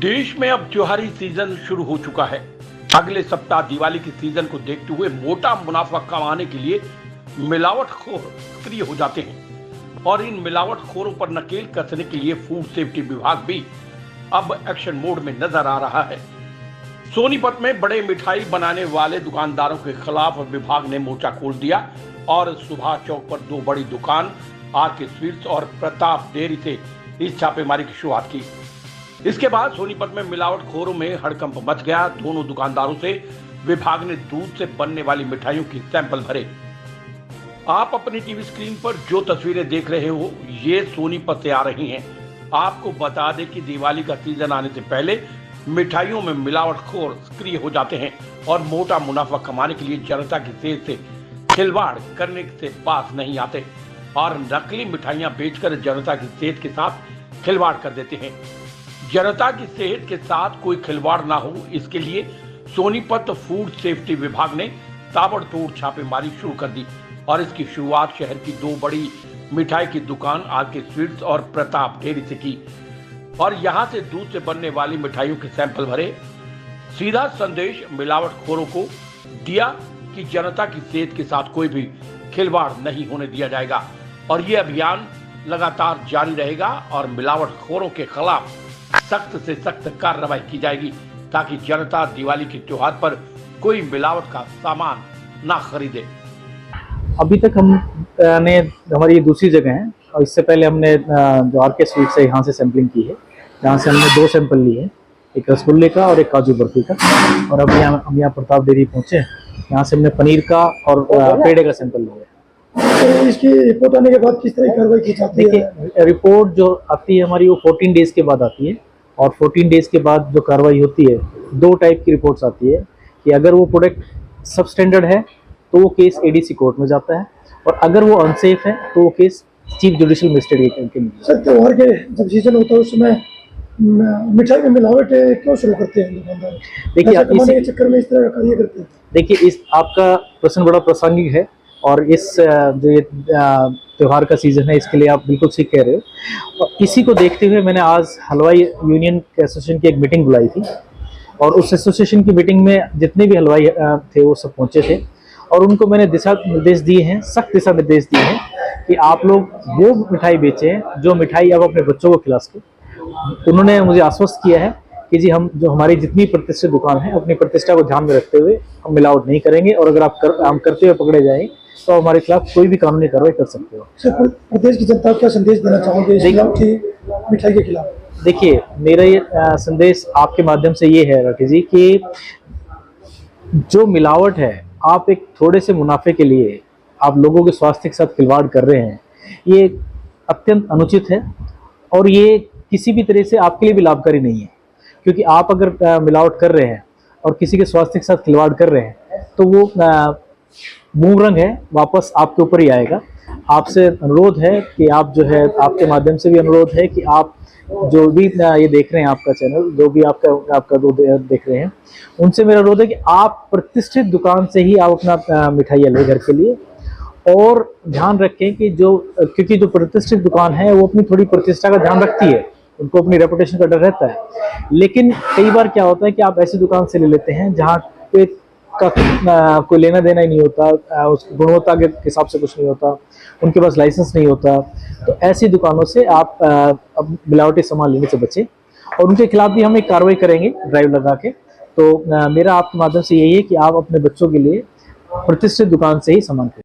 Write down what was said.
देश में अब त्योहारी सीजन शुरू हो चुका है। अगले सप्ताह दिवाली की सीजन को देखते हुए मोटा मुनाफा कमाने के लिए मिलावटखोर सक्रिय हो जाते हैं और इन मिलावटखोरों पर नकेल कसने के लिए फूड सेफ्टी विभाग भी अब एक्शन मोड में नजर आ रहा है। सोनीपत में बड़े मिठाई बनाने वाले दुकानदारों के खिलाफ विभाग ने मोर्चा खोल दिया और सुभाष चौक पर दो बड़ी दुकान आरके स्वीट्स और प्रताप डेयरी से इस छापेमारी की शुरुआत की। इसके बाद सोनीपत में मिलावटखोरों में हड़कंप मच गया। दोनों दुकानदारों से विभाग ने दूध से बनने वाली मिठाइयों की सैंपल भरे। आप अपनी टीवी स्क्रीन पर जो तस्वीरें देख रहे हो ये सोनीपत से आ रही हैं। आपको बता दें कि दिवाली का सीजन आने से पहले मिठाइयों में मिलावटखोर सक्रिय हो जाते हैं और मोटा मुनाफा कमाने के लिए जनता की सेहत से खिलवाड़ करने से पास नहीं आते और नकली मिठाइयां बेचकर जनता की सेहत के साथ खिलवाड़ कर देते हैं। जनता की सेहत के साथ कोई खिलवाड़ ना हो, इसके लिए सोनीपत फूड सेफ्टी विभाग ने ताबड़तोड़ छापेमारी शुरू कर दी और इसकी शुरुआत शहर की दो बड़ी मिठाई की दुकान आरके स्वीट्स और प्रताप डेयरी से की और यहां से दूध से बनने वाली मिठाइयों के सैंपल भरे। सीधा संदेश मिलावटखोरों को दिया कि जनता की सेहत के साथ कोई भी खिलवाड़ नहीं होने दिया जाएगा और ये अभियान लगातार जारी रहेगा और मिलावटखोरों के खिलाफ सख्त से सख्त कार्रवाई की जाएगी ताकि जनता दिवाली के त्योहार पर कोई मिलावट का सामान ना खरीदे। अभी तक हमारी ये दूसरी जगह है और इससे पहले हमने जो आरके स्वीट से यहाँ से सैंपलिंग की है, जहाँ से हमने दो सैंपल लिए हैं, एक रसगुल्ले का और एक काजू बर्फी का। और अभी हम यहाँ प्रताप डेयरी पहुँचे, यहाँ से हमने पनीर का और पेड़े का सैंपल लिया। तो इसकी रिपोर्ट आने के बाद किस तरह की कार्रवाई की जाती है? रिपोर्ट जो आती है हमारी वो 14 डेज के बाद आती है और 14 डेज के बाद जो कार्रवाई होती है, दो टाइप की रिपोर्ट्स आती है कि अगर वो प्रोडक्ट सब स्टैंडर्ड है तो वो केस एडीसी कोर्ट में जाता है और अगर वो अनसेफ है तो वो केस चीफ जुडिशियल मजिस्ट्रेट के। सर, त्योहार के जब सीजन होता है उस समय मिठाई में मिलावट क्यों शुरू करते हैं दुकानदार? देखिए इस चक्कर में इस तरह का कार्य करते हैं। देखिए इस आपका प्रश्न बड़ा प्रासंगिक है और इस जो ये त्योहार का सीजन है इसके लिए आप बिल्कुल ठीक कह रहे हो। और इसी को देखते हुए मैंने आज हलवाई यूनियन एसोसिएशन की एक मीटिंग बुलाई थी और उस एसोसिएशन की मीटिंग में जितने भी हलवाई थे वो सब पहुंचे थे और उनको मैंने दिशा निर्देश दिए हैं, सख्त दिशा निर्देश दिए हैं कि आप लोग वो मिठाई बेचें जो मिठाई आप अपने बच्चों को खिला सकें। उन्होंने मुझे आश्वस्त किया है कि जी हम जो हमारी जितनी प्रतिष्ठित दुकान है अपनी प्रतिष्ठा को ध्यान में रखते हुए हम मिलावट नहीं करेंगे और अगर हम करते हुए पकड़े जाएं तो हमारे खिलाफ कोई भी कानूनी कार्रवाई कर सकते हो। सर, प्रदेश की जनता को क्या संदेश देना चाहोगे मिठाई के खिलाफ? देखिए मेरा ये संदेश आपके माध्यम से ये है राकेश जी कि जो मिलावट है आप एक थोड़े से मुनाफे के लिए आप लोगों के स्वास्थ्य के साथ खिलवाड़ कर रहे हैं, ये अत्यंत अनुचित है और ये किसी भी तरह से आपके लिए भी लाभकारी नहीं है क्योंकि आप अगर मिलावट कर रहे हैं और किसी के स्वास्थ्य के साथ खिलवाड़ कर रहे हैं तो वो बूमरंग है, वापस आपके ऊपर ही आएगा। आपसे अनुरोध है कि आप जो है आपके माध्यम से भी अनुरोध है कि आप जो भी ये देख रहे हैं आपका चैनल, जो भी आपका जो देख रहे हैं, उनसे मेरा अनुरोध है कि आप प्रतिष्ठित दुकान से ही आप अपना मिठाइयाँ ले घर के लिए और ध्यान रखें कि क्योंकि जो प्रतिष्ठित दुकान है वो अपनी थोड़ी प्रतिष्ठा का ध्यान रखती है, उनको अपनी रेपुटेशन का डर रहता है। लेकिन कई बार क्या होता है कि आप ऐसी दुकान से ले लेते हैं जहाँ पे का कोई लेना देना ही नहीं होता, उस गुणवत्ता के हिसाब से कुछ नहीं होता, उनके पास लाइसेंस नहीं होता। तो ऐसी दुकानों से आप मिलावटी सामान लेने से बचें और उनके खिलाफ भी हम एक कार्रवाई करेंगे ड्राइव लगा के। तो मेरा आपके माध्यम से यही है कि आप अपने बच्चों के लिए प्रतिष्ठित दुकान से ही सामान खरीदें।